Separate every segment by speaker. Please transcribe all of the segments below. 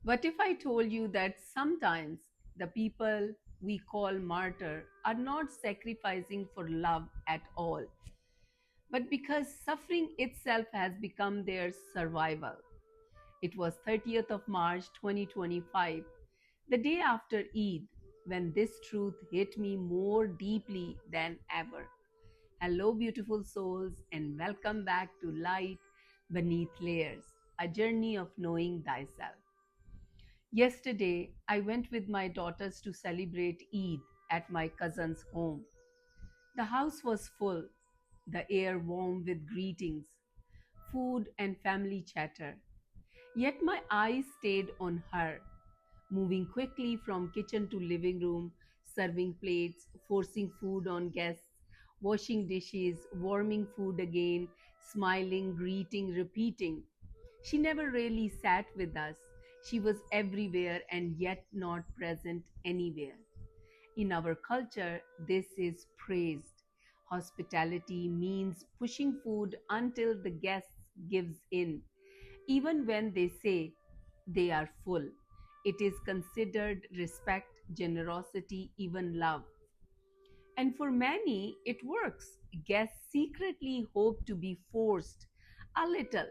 Speaker 1: What if I told you that sometimes the people we call martyr are not sacrificing for love at all, but because suffering itself has become their survival? It was 30th of March 2025, the day after Eid, when this truth hit me more deeply than ever. Hello, beautiful souls, and welcome back to Light Beneath Layers, a journey of knowing thyself. Yesterday, I went with my daughters to celebrate Eid at my cousin's home. The house was full, the air warm with greetings, food, and family chatter. Yet my eyes stayed on her, moving quickly from kitchen to living room, serving plates, forcing food on guests, washing dishes, warming food again, smiling, greeting, repeating. She never really sat with us. She was everywhere and yet not present anywhere. In our culture, this is praised. Hospitality means pushing food until the guest gives in, even when they say they are full. It is considered respect, generosity, even love. And for many, it works. Guests secretly hope to be forced a little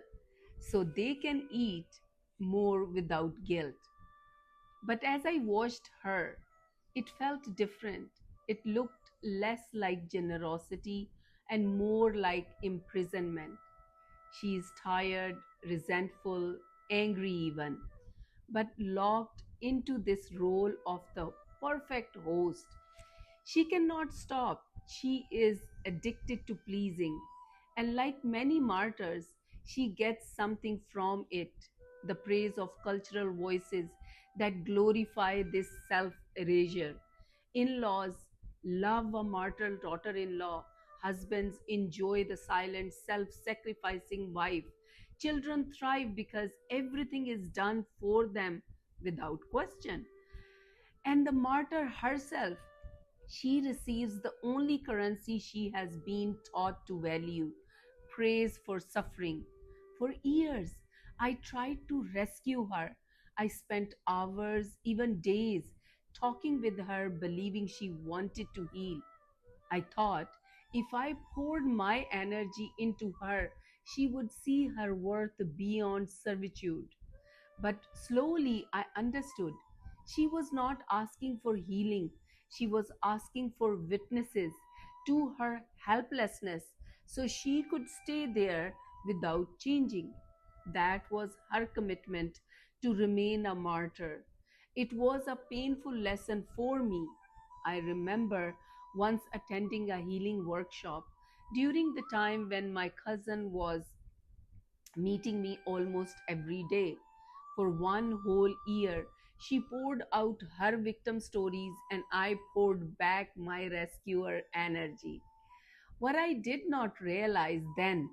Speaker 1: so they can eat more without guilt. But as I watched her, it felt different. It looked less like generosity and more like imprisonment. She is tired, resentful, angry even, but locked into this role of the perfect host. She cannot stop. She is addicted to pleasing. And like many martyrs, she gets something from it, the praise of cultural voices that glorify this self erasure. In laws love a martyr daughter in law. Husbands enjoy the silent, self sacrificing wife. Children thrive because everything is done for them without question. And the martyr herself, she receives the only currency she has been taught to value, praise for suffering. For years, I tried to rescue her. I spent hours, even days, talking with her, believing she wanted to heal. I thought if I poured my energy into her, she would see her worth beyond servitude. But slowly I understood she was not asking for healing, she was asking for witnesses to her helplessness so she could stay there without changing. That was her commitment to remain a martyr. It was a painful lesson for me. I remember once attending a healing workshop during the time when my cousin was meeting me almost every day. For one whole year, she poured out her victim stories and I poured back my rescuer energy. What I did not realize then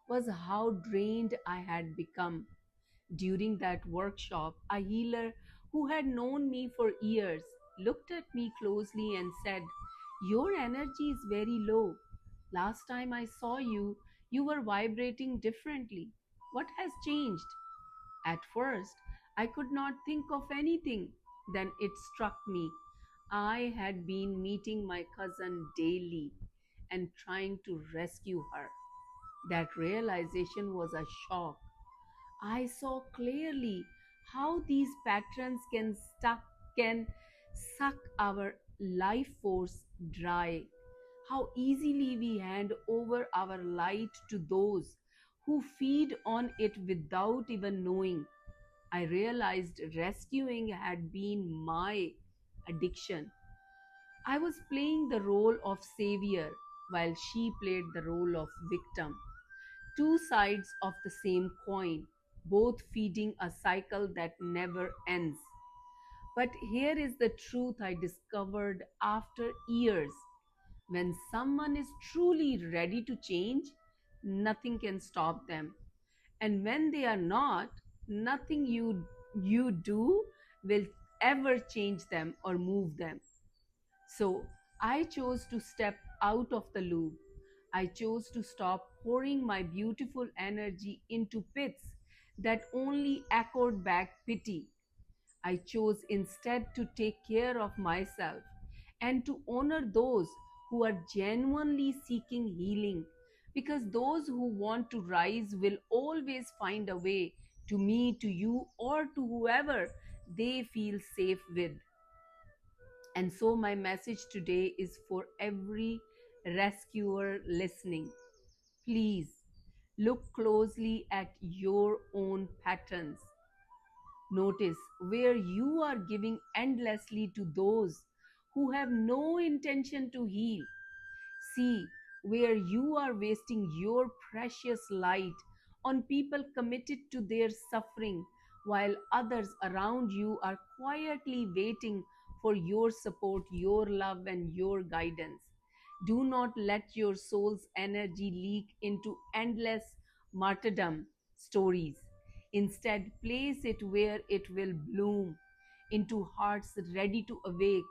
Speaker 1: was how drained I had become. During that workshop, a healer who had known me for years looked at me closely and said, "Your energy is very low. Last time I saw you, you were vibrating differently. What has changed?" At first, I could not think of anything. Then it struck me. I had been meeting my cousin daily and trying to rescue her. That realization was a shock. I saw clearly how these patterns can suck our life force dry, how easily we hand over our light to those who feed on it without even knowing. I realized rescuing had been my addiction. I was playing the role of savior while she played the role of victim. Two sides of the same coin, both feeding a cycle that never ends. But here is the truth I discovered after years. When someone is truly ready to change, nothing can stop them. And when they are not, nothing you do will ever change them or move them. So I chose to step out of the loop. I chose to stop pouring my beautiful energy into pits that only echoed back pity. I chose instead to take care of myself and to honor those who are genuinely seeking healing, because those who want to rise will always find a way to me, to you, or to whoever they feel safe with. And so, my message today is for every rescuer listening. Please look closely at your own patterns. Notice where you are giving endlessly to those who have no intention to heal. See where you are wasting your precious light on people committed to their suffering, while others around you are quietly waiting for your support, your love, and your guidance. Do not let your soul's energy leak into endless martyrdom stories. Instead, place it where it will bloom into hearts ready to awake.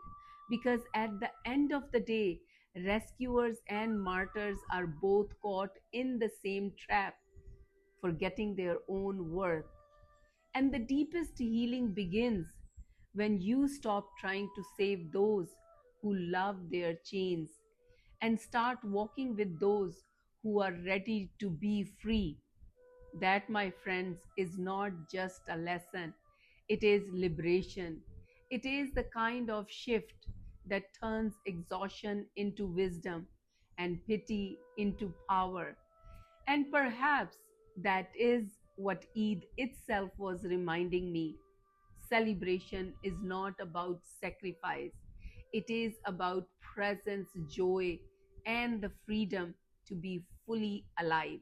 Speaker 1: Because at the end of the day, rescuers and martyrs are both caught in the same trap, forgetting their own worth. And the deepest healing begins when you stop trying to save those who love their chains and start walking with those who are ready to be free. That, my friends, is not just a lesson, it is liberation. It is the kind of shift that turns exhaustion into wisdom and pity into power. And perhaps that is what Eid itself was reminding me. Celebration is not about sacrifice, it is about presence, joy, and the freedom to be fully alive.